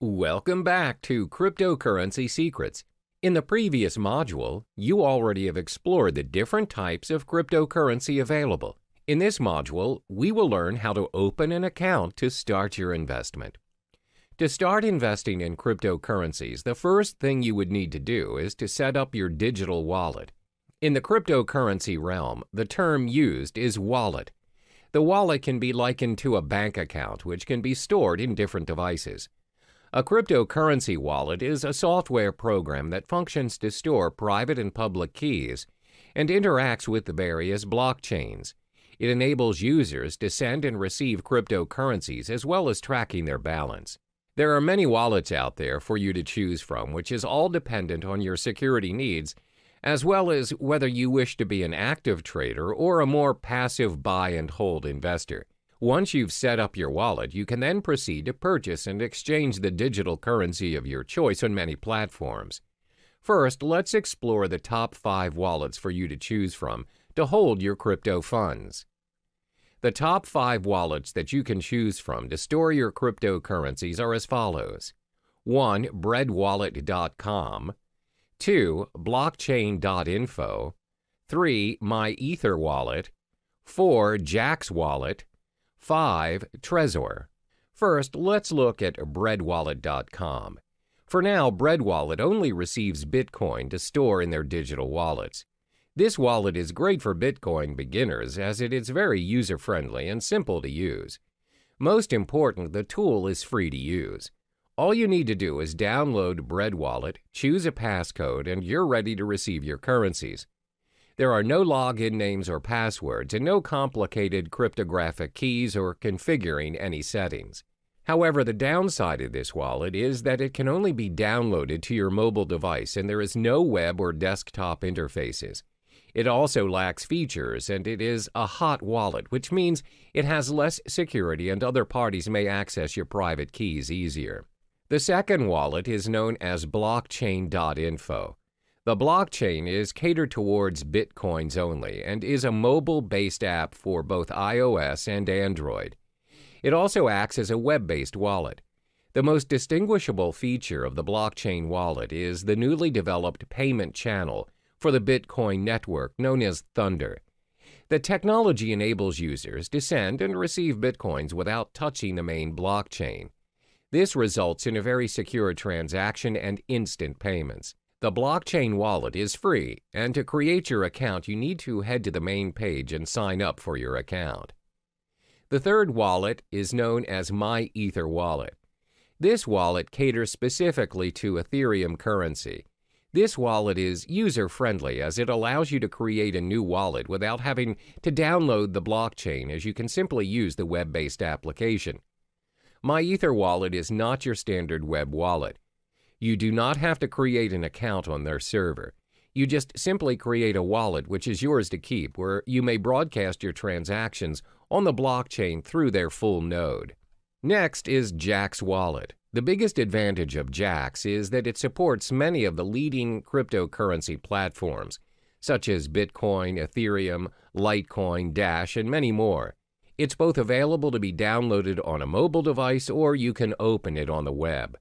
Welcome back to Cryptocurrency Secrets. In the previous module, you already have explored the different types of cryptocurrency available. In this module, we will learn how to open an account to start your investment. To start investing in cryptocurrencies, the first thing you would need to do is to set up your digital wallet. In the cryptocurrency realm, the term used is wallet. The wallet can be likened to a bank account, which can be stored in different devices. A cryptocurrency wallet is a software program that functions to store private and public keys and interacts with the various blockchains. It enables users to send and receive cryptocurrencies as well as tracking their balance. There are many wallets out there for you to choose from, which is all dependent on your security needs, as well as whether you wish to be an active trader or a more passive buy and hold investor. Once you've set up your wallet, you can then proceed to purchase and exchange the digital currency of your choice on many platforms. First, let's explore the top 5 wallets for you to choose from to hold your crypto funds. The top 5 wallets that you can choose from to store your cryptocurrencies are as follows. 1. Breadwallet.com. 2. Blockchain.info. 3. MyEtherWallet. 4. Jaxx Wallet. 5. Trezor. First, let's look at breadwallet.com. For now, BreadWallet only receives Bitcoin to store in their digital wallets. This wallet is great for Bitcoin beginners as it is very user-friendly and simple to use. Most important, the tool is free to use. All you need to do is download BreadWallet, choose a passcode, and you're ready to receive your currencies. There are no login names or passwords and no complicated cryptographic keys or configuring any settings. However, the downside of this wallet is that it can only be downloaded to your mobile device and there is no web or desktop interfaces. It also lacks features and it is a hot wallet, which means it has less security and other parties may access your private keys easier. The second wallet is known as blockchain.info. The blockchain is catered towards Bitcoins only and is a mobile-based app for both iOS and Android. It also acts as a web-based wallet. The most distinguishable feature of the blockchain wallet is the newly developed payment channel for the Bitcoin network known as Thunder. The technology enables users to send and receive Bitcoins without touching the main blockchain. This results in a very secure transaction and instant payments. The blockchain wallet is free, and to create your account, you need to head to the main page and sign up for your account. The third wallet is known as MyEtherWallet. This wallet caters specifically to Ethereum currency. This wallet is user-friendly as it allows you to create a new wallet without having to download the blockchain, as you can simply use the web-based application. MyEtherWallet is not your standard web wallet. You do not have to create an account on their server. You just simply create a wallet which is yours to keep, where you may broadcast your transactions on the blockchain through their full node. Next is Jaxx Wallet. The biggest advantage of Jaxx is that it supports many of the leading cryptocurrency platforms, such as Bitcoin, Ethereum, Litecoin, Dash, and many more. It's both available to be downloaded on a mobile device or you can open it on the web.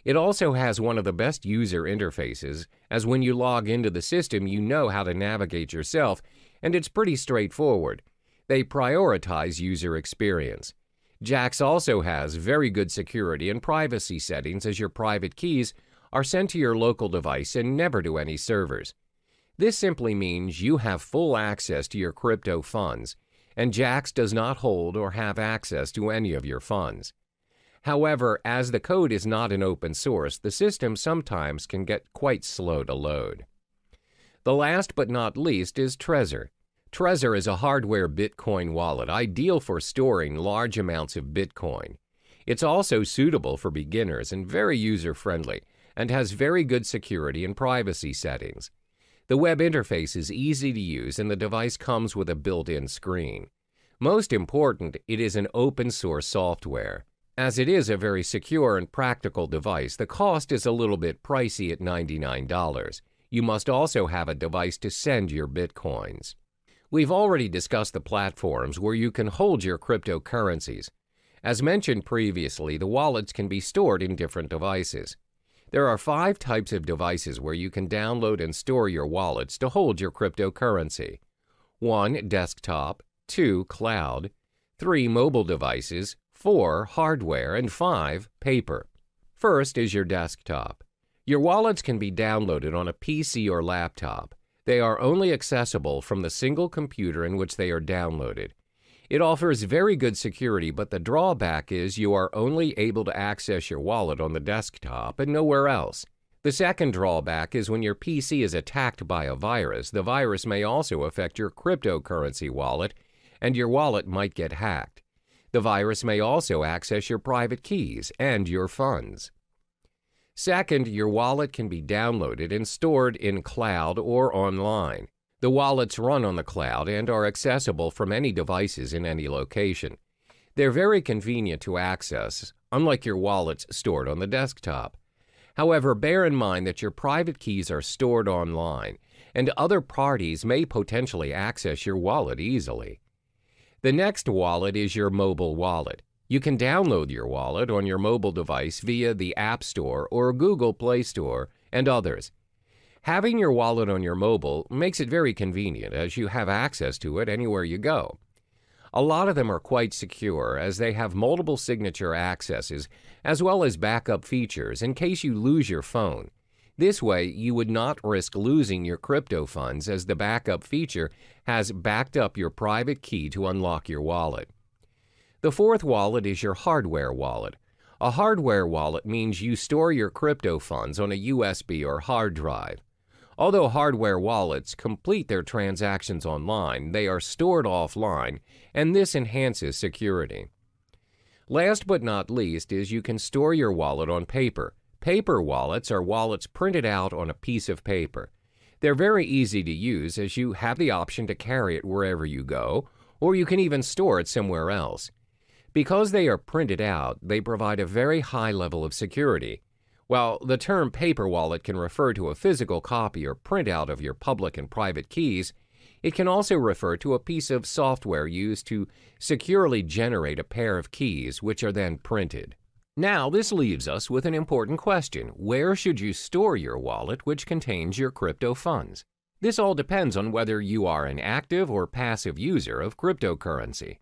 It also has one of the best user interfaces, as when you log into the system you know how to navigate yourself, and it's pretty straightforward. They prioritize user experience. Jaxx also has very good security and privacy settings as your private keys are sent to your local device and never to any servers. This simply means you have full access to your crypto funds, and Jaxx does not hold or have access to any of your funds. However, as the code is not an open source, the system sometimes can get quite slow to load. The last but not least is Trezor. Trezor is a hardware Bitcoin wallet ideal for storing large amounts of Bitcoin. It's also suitable for beginners and very user-friendly and has very good security and privacy settings. The web interface is easy to use and the device comes with a built-in screen. Most important, it is an open-source software. As it is a very secure and practical device, the cost is a little bit pricey at $99. You must also have a device to send your Bitcoins. We've already discussed the platforms where you can hold your cryptocurrencies. As mentioned previously, the wallets can be stored in different devices. There are 5 types of devices where you can download and store your wallets to hold your cryptocurrency. 1. Desktop, 2. Cloud, 3. Mobile devices, 4. Hardware, and 5. Paper. First is your desktop. Your wallets can be downloaded on a PC or laptop. They are only accessible from the single computer in which they are downloaded. It offers very good security, but the drawback is you are only able to access your wallet on the desktop and nowhere else. The second drawback is when your PC is attacked by a virus, the virus may also affect your cryptocurrency wallet, and your wallet might get hacked. The virus may also access your private keys and your funds. Second, your wallet can be downloaded and stored in cloud or online. The wallets run on the cloud and are accessible from any devices in any location. They're very convenient to access, unlike your wallets stored on the desktop. However, bear in mind that your private keys are stored online, and other parties may potentially access your wallet easily. The next wallet is your mobile wallet. You can download your wallet on your mobile device via the App Store or Google Play Store and others. Having your wallet on your mobile makes it very convenient as you have access to it anywhere you go. A lot of them are quite secure as they have multiple signature accesses as well as backup features in case you lose your phone. This way, you would not risk losing your crypto funds as the backup feature has backed up your private key to unlock your wallet. The fourth wallet is your hardware wallet. A hardware wallet means you store your crypto funds on a USB or hard drive. Although hardware wallets complete their transactions online, they are stored offline, and this enhances security. Last but not least is you can store your wallet on paper. Paper wallets are wallets printed out on a piece of paper. They're very easy to use as you have the option to carry it wherever you go, or you can even store it somewhere else. Because they are printed out, they provide a very high level of security. While the term paper wallet can refer to a physical copy or printout of your public and private keys, it can also refer to a piece of software used to securely generate a pair of keys, which are then printed. Now, this leaves us with an important question. Where should you store your wallet which contains your crypto funds? This all depends on whether you are an active or passive user of cryptocurrency.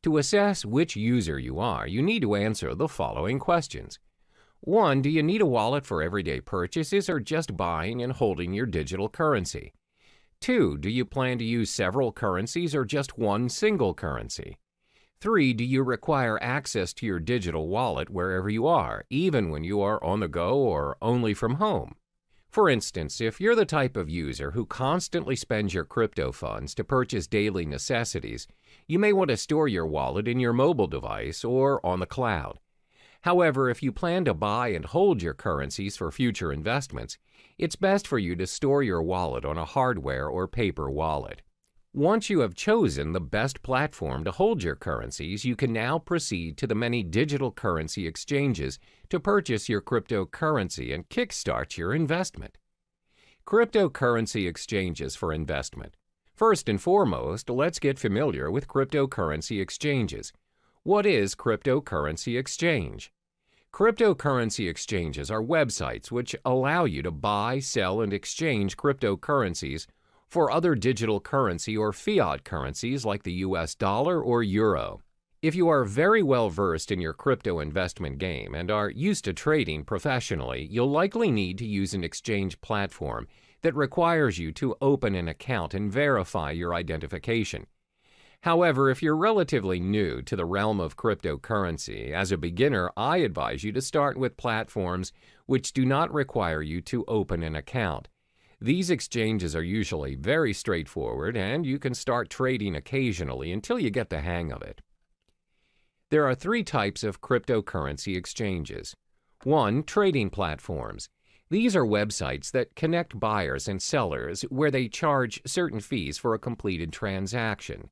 To assess which user you are, you need to answer the following questions. 1. Do you need a wallet for everyday purchases or just buying and holding your digital currency? 2. Do you plan to use several currencies or just one single currency? 3. Do you require access to your digital wallet wherever you are, even when you are on the go or only from home? For instance, if you're the type of user who constantly spends your crypto funds to purchase daily necessities, you may want to store your wallet in your mobile device or on the cloud. However, if you plan to buy and hold your currencies for future investments, it's best for you to store your wallet on a hardware or paper wallet. Once you have chosen the best platform to hold your currencies, you can now proceed to the many digital currency exchanges to purchase your cryptocurrency and kickstart your investment. Cryptocurrency exchanges for investment. First and foremost, let's get familiar with cryptocurrency exchanges. What is cryptocurrency exchange? Cryptocurrency exchanges are websites which allow you to buy, sell, and exchange cryptocurrencies for other digital currency or fiat currencies like the US dollar or euro. If you are very well versed in your crypto investment game and are used to trading professionally, you'll likely need to use an exchange platform that requires you to open an account and verify your identification. However, if you're relatively new to the realm of cryptocurrency, as a beginner, I advise you to start with platforms which do not require you to open an account. These exchanges are usually very straightforward, and you can start trading occasionally until you get the hang of it. There are 3 types of cryptocurrency exchanges. 1. Trading platforms. These are websites that connect buyers and sellers where they charge certain fees for a completed transaction.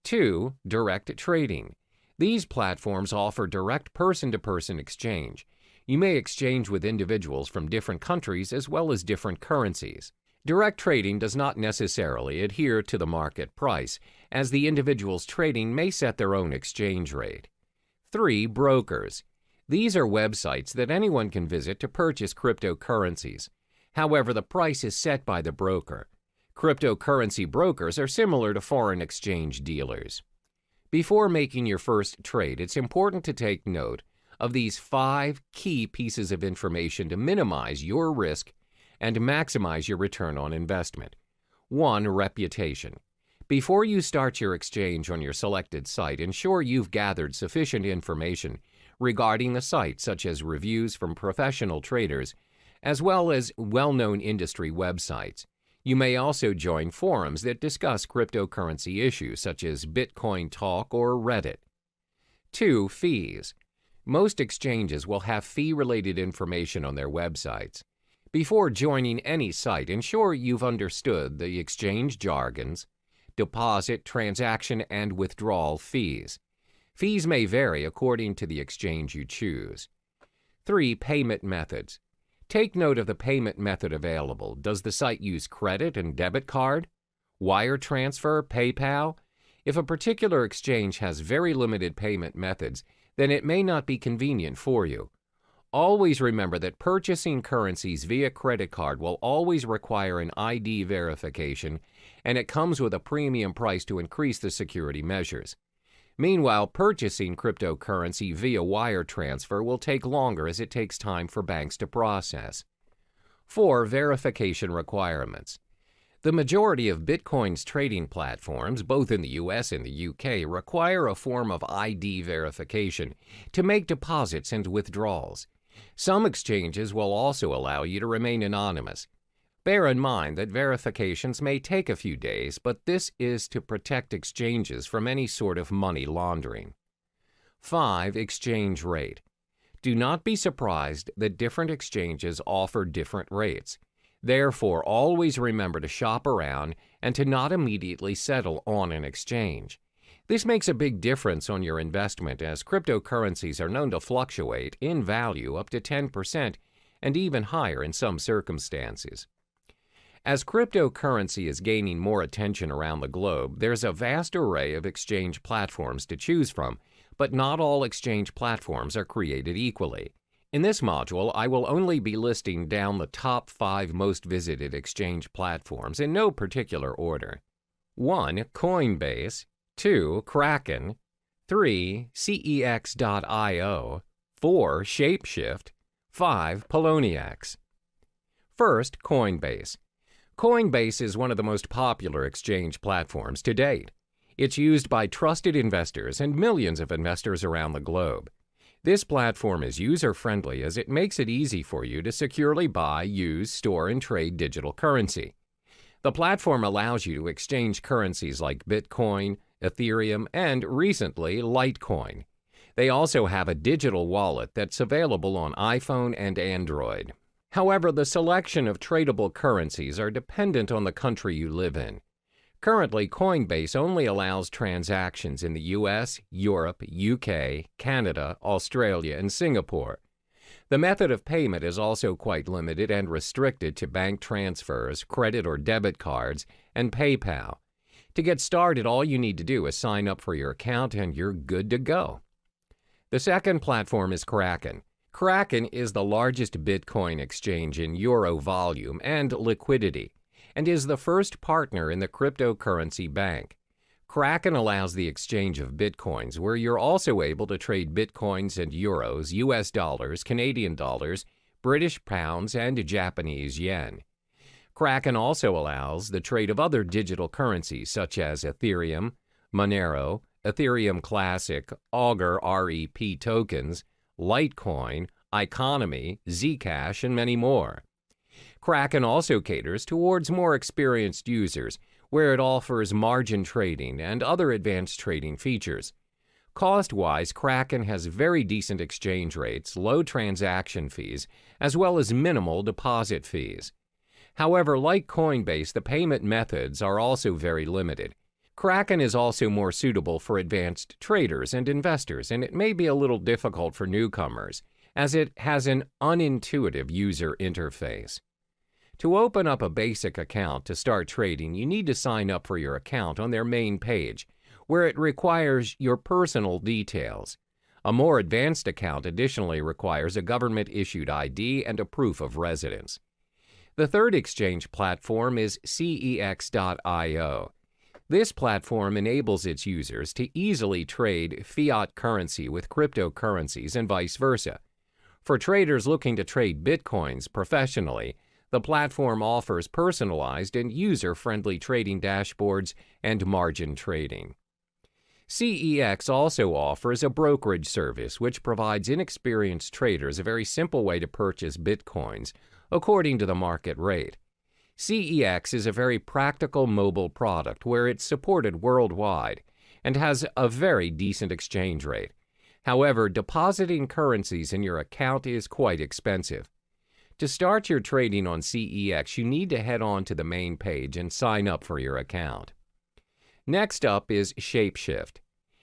2. Direct trading. These platforms offer direct person-to-person exchange. You may exchange with individuals from different countries as well as different currencies. Direct trading does not necessarily adhere to the market price, as the individuals trading may set their own exchange rate. 3. Brokers. These are websites that anyone can visit to purchase cryptocurrencies. However, the price is set by the broker. Cryptocurrency brokers are similar to foreign exchange dealers. Before making your first trade, it's important to take note of these 5 key pieces of information to minimize your risk and maximize your return on investment. 1. Reputation. Before you start your exchange on your selected site, ensure you've gathered sufficient information regarding the site, such as reviews from professional traders, as well as well-known industry websites. You may also join forums that discuss cryptocurrency issues, such as Bitcoin Talk or Reddit. 2. Fees. Most exchanges will have fee-related information on their websites. Before joining any site, ensure you've understood the exchange jargons, deposit, transaction, and withdrawal fees. Fees may vary according to the exchange you choose. 3. Payment methods. Take note of the payment method available. Does the site use credit and debit card, wire transfer, PayPal? If a particular exchange has very limited payment methods, then it may not be convenient for you. Always remember that purchasing currencies via credit card will always require an ID verification, and it comes with a premium price to increase the security measures. Meanwhile, purchasing cryptocurrency via wire transfer will take longer as it takes time for banks to process. 4. Verification requirements. The majority of Bitcoin's trading platforms, both in the US and the UK, require a form of ID verification to make deposits and withdrawals. Some exchanges will also allow you to remain anonymous. Bear in mind that verifications may take a few days, but this is to protect exchanges from any sort of money laundering. 5. Exchange rate. Do not be surprised that different exchanges offer different rates. Therefore, always remember to shop around and to not immediately settle on an exchange. This makes a big difference on your investment, as cryptocurrencies are known to fluctuate in value up to 10% and even higher in some circumstances. As cryptocurrency is gaining more attention around the globe, there's a vast array of exchange platforms to choose from, but not all exchange platforms are created equally. In this module, I will only be listing down the top 5 most visited exchange platforms in no particular order. 1. Coinbase. 2. Kraken. 3. CEX.io. 4. Shapeshift. 5. Poloniex. First, Coinbase. Coinbase is one of the most popular exchange platforms to date. It's used by trusted investors and millions of investors around the globe. This platform is user-friendly as it makes it easy for you to securely buy, use, store, and trade digital currency. The platform allows you to exchange currencies like Bitcoin, Ethereum, and recently, Litecoin. They also have a digital wallet that's available on iPhone and Android. However, the selection of tradable currencies are dependent on the country you live in. Currently, Coinbase only allows transactions in the US, Europe, UK, Canada, Australia, and Singapore. The method of payment is also quite limited and restricted to bank transfers, credit or debit cards, and PayPal. To get started, all you need to do is sign up for your account and you're good to go. The second platform is Kraken. Kraken is the largest Bitcoin exchange in euro volume and liquidity, and is the first partner in the cryptocurrency bank. Kraken allows the exchange of Bitcoins, where you're also able to trade Bitcoins and euros, US dollars, Canadian dollars, British pounds, and Japanese yen. Kraken also allows the trade of other digital currencies such as Ethereum, Monero, Ethereum Classic, Augur REP tokens, Litecoin, Economy, Zcash, and many more. Kraken also caters towards more experienced users, where it offers margin trading and other advanced trading features. Cost-wise, Kraken has very decent exchange rates, low transaction fees, as well as minimal deposit fees. However, like Coinbase, the payment methods are also very limited. Kraken is also more suitable for advanced traders and investors, and it may be a little difficult for newcomers, as it has an unintuitive user interface. To open up a basic account to start trading, you need to sign up for your account on their main page, where it requires your personal details. A more advanced account additionally requires a government-issued ID and a proof of residence. The third exchange platform is CEX.io. This platform enables its users to easily trade fiat currency with cryptocurrencies and vice versa. For traders looking to trade Bitcoins professionally, the platform offers personalized and user-friendly trading dashboards and margin trading. CEX also offers a brokerage service which provides inexperienced traders a very simple way to purchase Bitcoins according to the market rate. CEX is a very practical mobile product where it's supported worldwide and has a very decent exchange rate. However, depositing currencies in your account is quite expensive. To start your trading on CEX, you need to head on to the main page and sign up for your account. Next up is Shapeshift.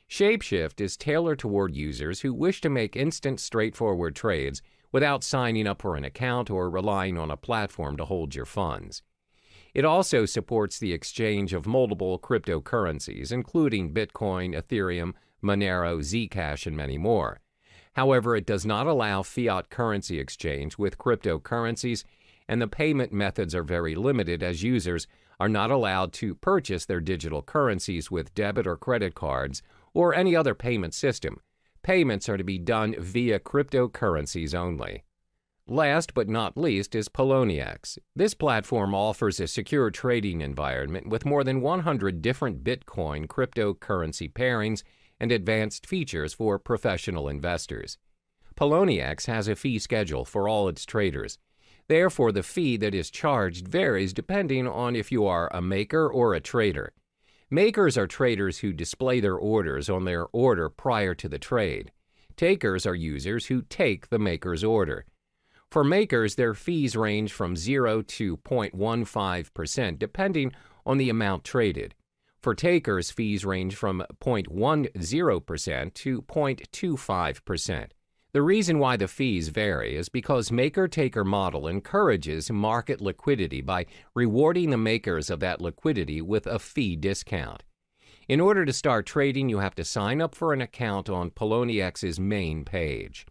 Shapeshift is tailored toward users who wish to make instant, straightforward trades without signing up for an account or relying on a platform to hold your funds. It also supports the exchange of multiple cryptocurrencies, including Bitcoin, Ethereum, Monero, Zcash, and many more. However, it does not allow fiat currency exchange with cryptocurrencies, and the payment methods are very limited as users are not allowed to purchase their digital currencies with debit or credit cards or any other payment system. Payments are to be done via cryptocurrencies only. Last but not least is Poloniex. This platform offers a secure trading environment with more than 100 different Bitcoin cryptocurrency pairings and advanced features for professional investors. Poloniex has a fee schedule for all its traders. Therefore, the fee that is charged varies depending on if you are a maker or a trader. Makers are traders who display their orders on their order prior to the trade. Takers are users who take the maker's order. For makers, their fees range from 0 to 0.15% depending on the amount traded. For takers, fees range from 0.10% to 0.25%. The reason why the fees vary is because maker-taker model encourages market liquidity by rewarding the makers of that liquidity with a fee discount. In order to start trading, you have to sign up for an account on PolonieX's main page.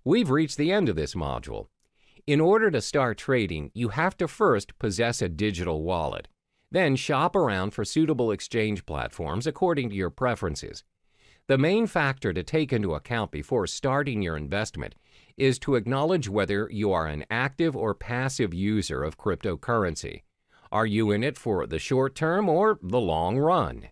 We've reached the end of this module. In order to start trading, you have to first possess a digital wallet. Then shop around for suitable exchange platforms according to your preferences. The main factor to take into account before starting your investment is to acknowledge whether you are an active or passive user of cryptocurrency. Are you in it for the short term or the long run?